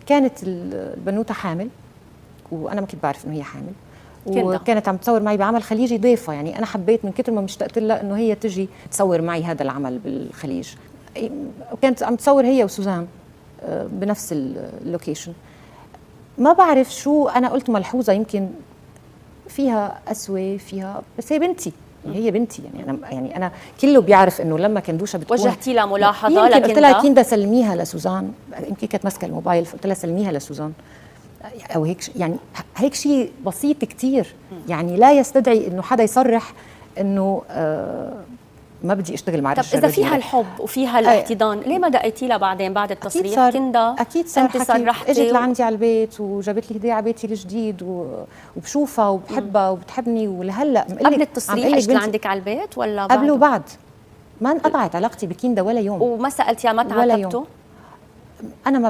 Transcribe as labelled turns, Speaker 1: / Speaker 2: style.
Speaker 1: كانت البنوته حامل، وانا ما كنت بعرف انه هي حامل، وكانت عم تصور معي بعمل خليجي ضيفه. يعني انا حبيت من كثر ما مشتقت لها انه هي تجي تصور معي هذا العمل بالخليج. وكانت عم تصور هي وسوزان بنفس اللوكيشن. ما بعرف شو، انا قلت ملحوظه يمكن فيها قسوه فيها، بس هي بنتي، هي بنتي. يعني انا كله بيعرف انه لما كندوشه بتكون
Speaker 2: وجهتي لها ملاحظه،
Speaker 1: يمكن
Speaker 2: لكن
Speaker 1: قلت لها كيندا سلميها لسوزان، يمكن كانت ماسكه الموبايل فقلت لها سلميها لسوزان او هيك. يعني هيك شيء بسيط كتير، يعني لا يستدعي انه حدا يصرح انه ما بدي اشتغل مع
Speaker 2: طب اذا فيها الحب وفيها الاحتضان، ليه ما دقيتي لها بعدين بعد التصريح؟ كندا
Speaker 1: اكيد صار
Speaker 2: انت صرحتي،
Speaker 1: اجت لعندي على البيت وجابت لي هديه على بيتي الجديد وبشوفها وبحبها وبتحبني ولهلا.
Speaker 2: قبل التصريح اجت لعندك على البيت ولا
Speaker 1: قبل وبعد؟ ما انقطعت علاقتي بكيندا ولا يوم.
Speaker 2: وما سالتيها ما تعاتبتوا؟
Speaker 1: انا ما